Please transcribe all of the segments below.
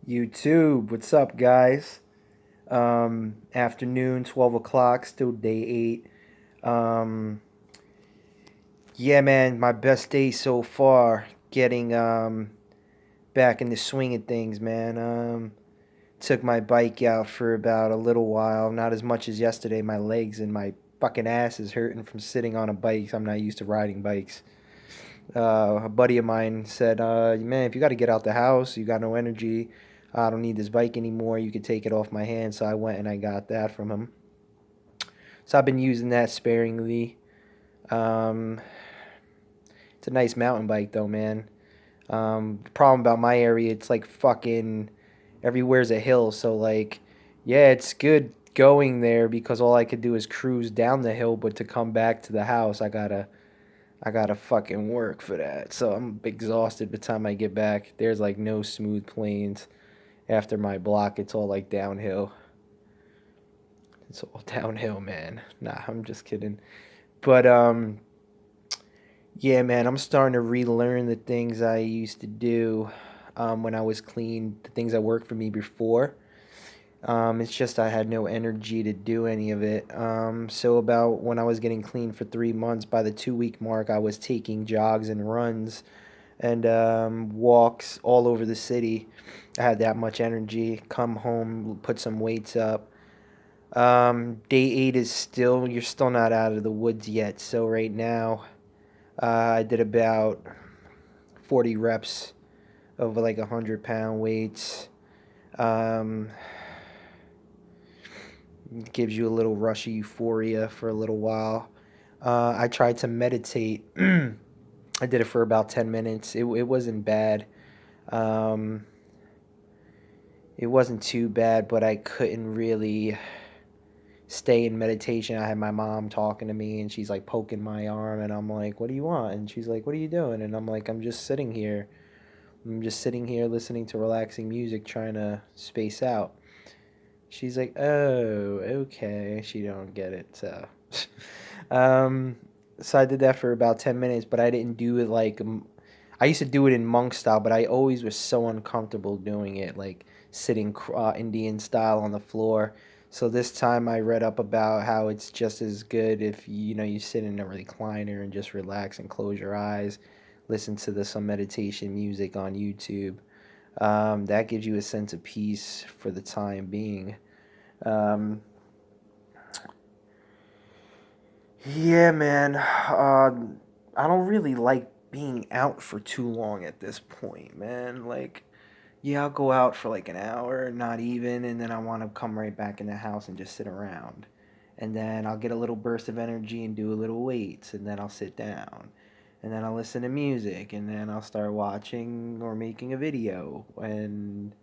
YouTube, what's up, guys? Afternoon, 12 o'clock, still day 8. Um, yeah, man, my best day so far. Getting back in the swing of things, man. Took my bike out for about a little while, not as much as yesterday. My legs and my fucking ass is hurting from sitting on a bike. I'm not used to riding bikes. A buddy of mine said, "Man, if you got to get out the house, you got no energy. I don't need this bike anymore. You could take it off my hands." So I went and I got that from him. So I've been using that sparingly. Um, it's a nice mountain bike, though, man. The problem about my area, it's like fucking everywhere's a hill. So like, yeah, it's good going there because all I could do is cruise down the hill. But to come back to the house, I gotta fucking work for that. So I'm exhausted by the time I get back. There's like no smooth plains. After my block, it's all like downhill. It's all downhill, man. Nah, I'm just kidding. But yeah, man, I'm starting to relearn the things I used to do when I was clean, the things that worked for me before. It's just I had no energy to do any of it. So about when I was getting clean for 3 months, by the 2 week mark, I was taking jogs and runs and walks all over the city. I had that much energy. Come home, put some weights up. Day 8 is still, you're still not out of the woods yet. So right now, I did about 40 reps of like 100-pound weights. Um, Gives you a little rush of euphoria for a little while. I tried to meditate. I did it for about 10 minutes. It wasn't bad. Um, it wasn't too bad, but I couldn't really stay in meditation. I had my mom talking to me and she's like poking my arm and I'm like, "What do you want?" And she's like, "What are you doing?" And I'm like, "I'm just sitting here. I'm just sitting here listening to relaxing music trying to space out." She's like, "Oh, okay." She don't get it. So um so I did that for about 10 minutes, but I didn't do it like I used to do it in monk style, but I always was so uncomfortable doing it, like sitting Indian style on the floor. So this time I read up about how it's just as good if you sit in a recliner and just relax and close your eyes, listen to some meditation music on YouTube. That gives you a sense of peace for the time being. Um, yeah, man. I don't really like being out for too long at this point, man. Like, yeah, I'll go out for like an hour, not even, and then I want to come right back in the house and just sit around. And then I'll get a little burst of energy and do a little weights, and then I'll sit down. And then I'll listen to music, and then I'll start watching or making a video, and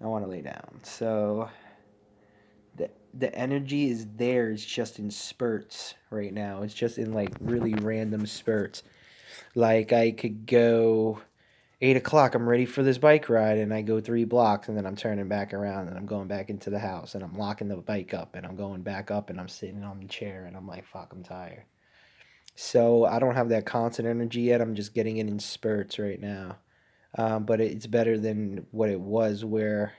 I want to lay down. So the energy is there. It's just in spurts right now. It's just in like really random spurts. Like I could go 8 o'clock, I'm ready for this bike ride, and I go 3 blocks, and then I'm turning back around, and I'm going back into the house, and I'm locking the bike up, and I'm going back up, and I'm sitting on the chair, and I'm like, fuck, I'm tired. So I don't have that constant energy yet. I'm just getting it in spurts right now. But it's better than what it was, where,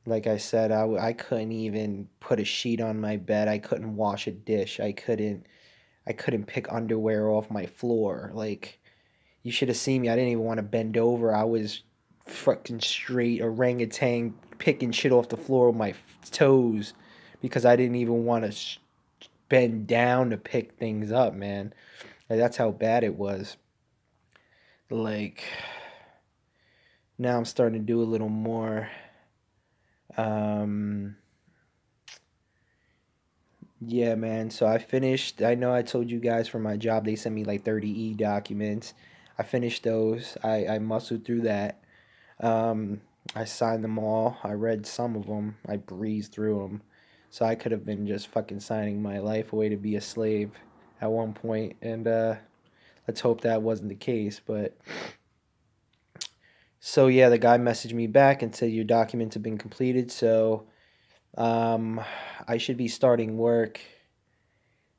like I said, I couldn't even put a sheet on my bed. I couldn't wash a dish. I couldn't pick underwear off my floor. Like, you should have seen me. I didn't even want to bend over. I was fucking straight orangutan picking shit off the floor with my toes because I didn't even want to bend down to pick things up, man. Like, that's how bad it was. Like, now I'm starting to do a little more. Um, yeah, man. So I finished. I know I told you guys for my job they sent me like 30 documents. I finished those. I muscled through that. Um, I signed them all. I read some of them. I breezed through them. So I could have been just fucking signing my life away to be a slave at one point, and let's hope that wasn't the case. But so yeah, the guy messaged me back and said your documents have been completed. So um, I should be starting work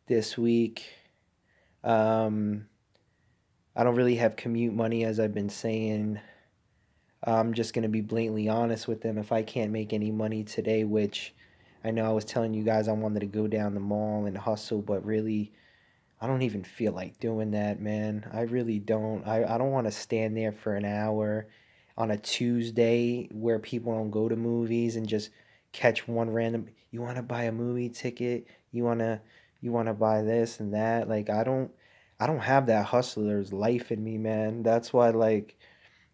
this week. Um, I don't really have commute money, as I've been saying. I'm just going to be blatantly honest with them. If I can't make any money today, which I know I was telling you guys I wanted to go down the mall and hustle, but really, I don't even feel like doing that, man. I really don't. I don't want to stand there for an hour on a Tuesday where people don't go to movies and just catch one random, you want to buy a movie ticket? You want to buy this and that? Like I don't have that hustler's life in me, man. That's why like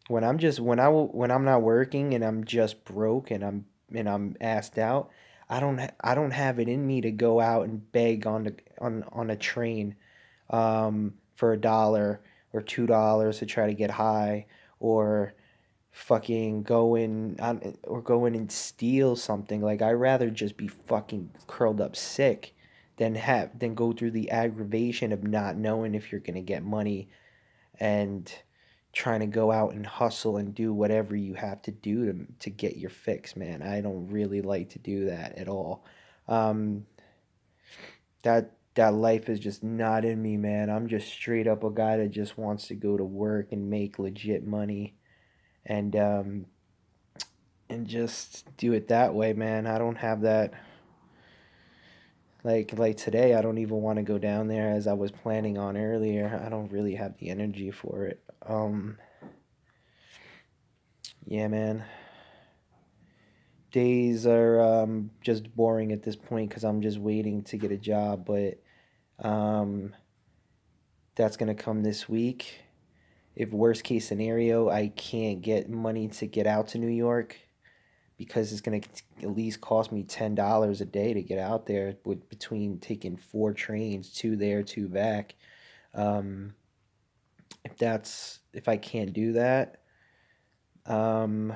when I'm not working and I'm just broke and I'm asked out, I don't have it in me to go out and beg on a train for $1 or $2 to try to get high, or fucking go in and steal something. Like I'd rather just be fucking curled up sick than go through the aggravation of not knowing if you're gonna get money and trying to go out and hustle and do whatever you have to do to get your fix, man. I don't really like to do that at all. Um, that life is just not in me, man. I'm just straight up a guy that just wants to go to work and make legit money and just do it that way, man. I don't have that like today. I don't even want to go down there as I was planning on earlier. I don't really have the energy for it. Yeah, man. Days are just boring at this point because I'm just waiting to get a job, but um, that's gonna come this week. If worst case scenario, I can't get money to get out to New York because it's gonna at least cost me $10 a day to get out there with between taking 4 trains, two there, two back. Um, if I can't do that, um,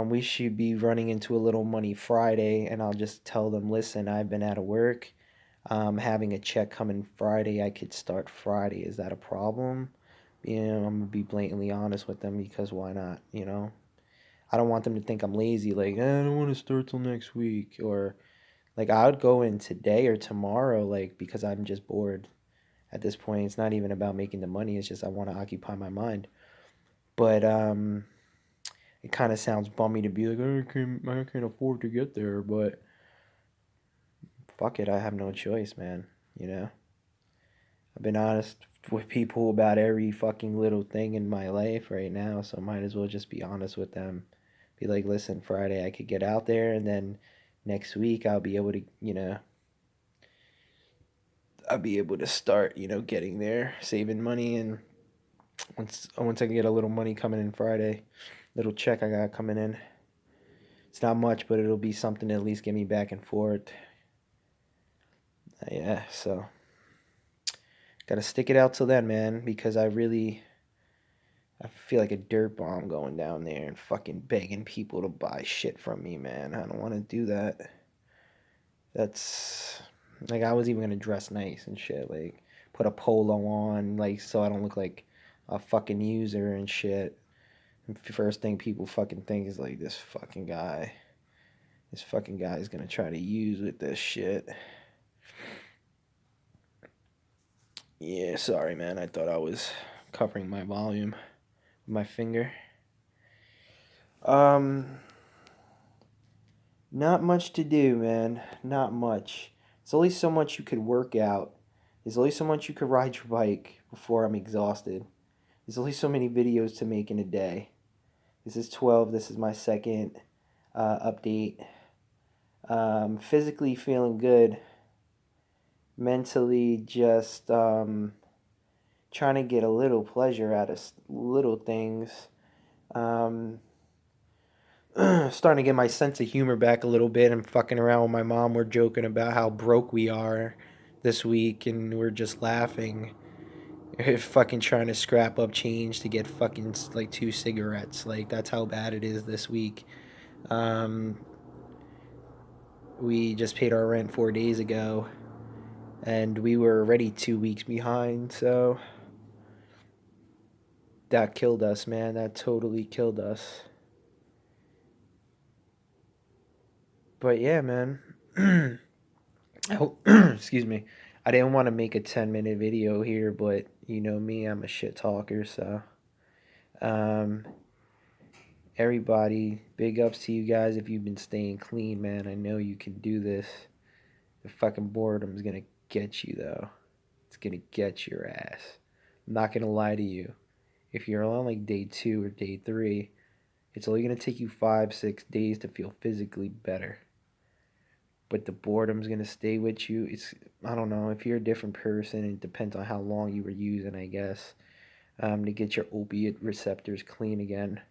we should be running into a little money Friday, and I'll just tell them, listen, I've been out of work. Having a check coming Friday, I could start Friday. Is that a problem? I'm gonna be blatantly honest with them because why not? I don't want them to think I'm lazy. Like, I don't want to start till next week, or like I would go in today or tomorrow, like because I'm just bored. At this point, it's not even about making the money. It's just I want to occupy my mind. But it kind of sounds bummy to be like, I can't afford to get there, but fuck it, I have no choice, man. You know, I've been honest with people about every fucking little thing in my life right now, so might as well just be honest with them. Be like, listen, Friday I could get out there, and then next week I'll be able to, I'll be able to start, getting there, saving money, and once I can get a little money coming in Friday, little check I got coming in. It's not much, but it'll be something to at least get me back and forth. Yeah, so gotta stick it out till then, man, because I feel like a dirt bomb going down there and fucking begging people to buy shit from me, man. I don't want to do that. That's like I was even gonna dress nice and shit, like put a polo on, like so I don't look like a fucking user and shit. And first thing people fucking think is like this fucking guy is gonna try to use with this shit. Yeah, sorry, man. I thought I was covering my volume with my finger. Um, Not much to do, man. Not much. There's only so much you could work out. There's only so much you could ride your bike before I'm exhausted. There's only so many videos to make in a day. This is 12. This is my second update. Physically feeling good. Mentally just trying to get a little pleasure out of little things. Um, Starting to get my sense of humor back a little bit. I'm fucking around with my mom. We're joking about how broke we are this week, and we're just laughing. Fucking trying to scrap up change to get fucking like 2 cigarettes. Like that's how bad it is this week. Um, we just paid our rent 4 days ago, and we were already 2 weeks behind. So that killed us, man. That totally killed us. But yeah, man. Excuse me. I didn't want to make a 10-minute video here, but you know me, I'm a shit talker, so Um, Everybody, big ups to you guys if you've been staying clean, man. I know you can do this. The fucking boredom's gonna get you, though. It's gonna get your ass. I'm not gonna lie to you. If you're on like day 2 or day 3, it's only gonna take you 5, 6 days to feel physically better. But the boredom's gonna stay with you. I don't know, if you're a different person, it depends on how long you were using, I guess, to get your opiate receptors clean again.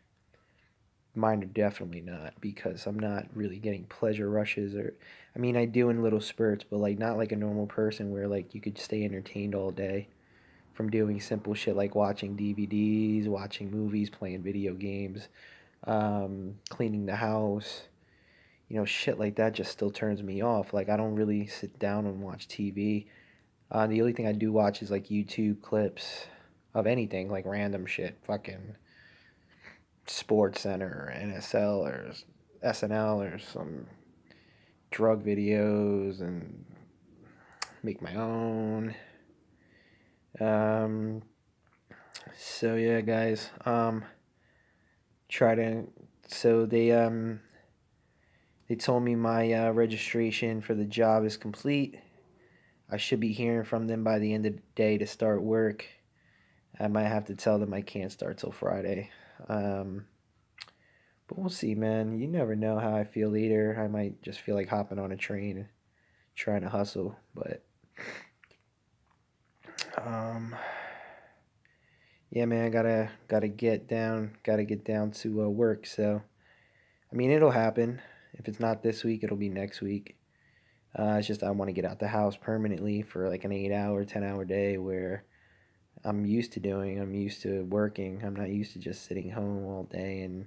Mine are definitely not, because I'm not really getting pleasure rushes, or I mean I do in little spurts, but like not like a normal person where like you could stay entertained all day from doing simple shit like watching DVDs, watching movies, playing video games, cleaning the house. Shit like that just still turns me off. Like I don't really sit down and watch TV. The only thing I do watch is like YouTube clips of anything, like random shit, fucking Sports Center or NSL or SNL or some drug videos, and make my own. Um, so yeah, guys. Try to. So they told me my registration for the job is complete. I should be hearing from them by the end of the day to start work. I might have to tell them I can't start till Friday. Um, but we'll see, man. You never know how I feel either. I might just feel like hopping on a train and trying to hustle. But um, yeah, man, gotta get down to work. So I mean, it'll happen. If it's not this week, it'll be next week. It's just I want to get out the house permanently for like an 8 hour, 10 hour day where I'm used to doing. I'm used to working. I'm not used to just sitting home all day and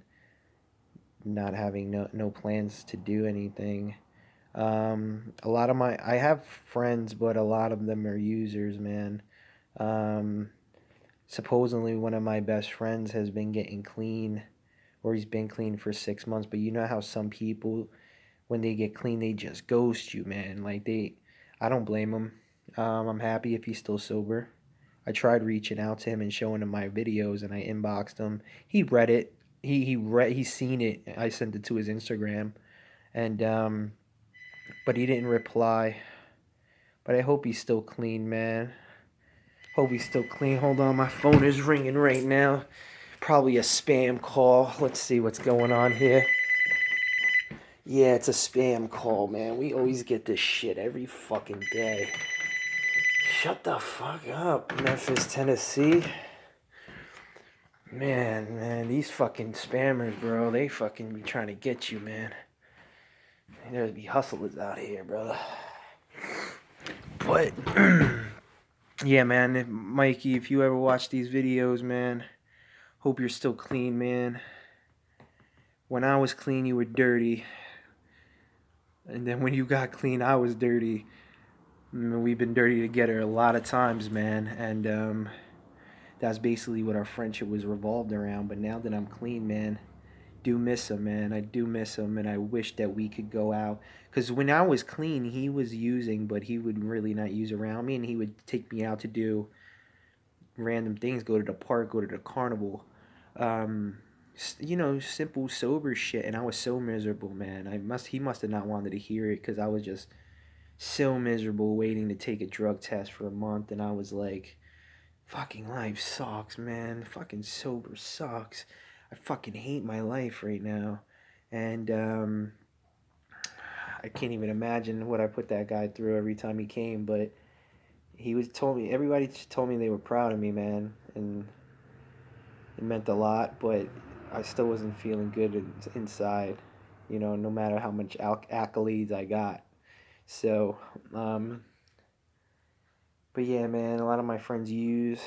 not having no plans to do anything. A lot of I have friends, but a lot of them are users, man. Um, Supposedly one of my best friends has been getting clean, or he's been clean for 6 months. But you know how some people, when they get clean, they just ghost you, man. I don't blame him. I'm happy if he's still sober. I tried reaching out to him and showing him my videos, and I inboxed him. He read it. He's seen it. I sent it to his Instagram, and but he didn't reply. But I hope he's still clean, man. Hope he's still clean. Hold on, my phone is ringing right now. Probably a spam call. Let's see what's going on here. Yeah, it's a spam call, man. We always get this shit every fucking day. Shut the fuck up, Memphis, Tennessee. Man, these fucking spammers, bro, they fucking be trying to get you, man. There's be hustlers out here, brother. But, yeah, man, Mikey, if you ever watch these videos, man, hope you're still clean, man. When I was clean, you were dirty. And then when you got clean, I was dirty. We've been dirty together a lot of times, man. And that's basically what our friendship was revolved around. But now that I'm clean, man, do miss him, man. I do miss him, and I wish that we could go out. Because when I was clean, he was using, but he would really not use around me, and he would take me out to do random things, go to the park, go to the carnival. Um, simple sober shit, and I was so miserable, man. He must have not wanted to hear it, because I was just so miserable waiting to take a drug test for a month, and I was like, fucking life sucks, man. Fucking sober sucks. I fucking hate my life right now. And I can't even imagine what I put that guy through every time he came, but everybody told me they were proud of me, man, and it meant a lot, but I still wasn't feeling good inside, no matter how much accolades I got. So, but yeah, man, a lot of my friends use.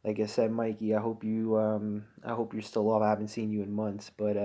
Like I said, Mikey, I hope you're still off. I haven't seen you in months, but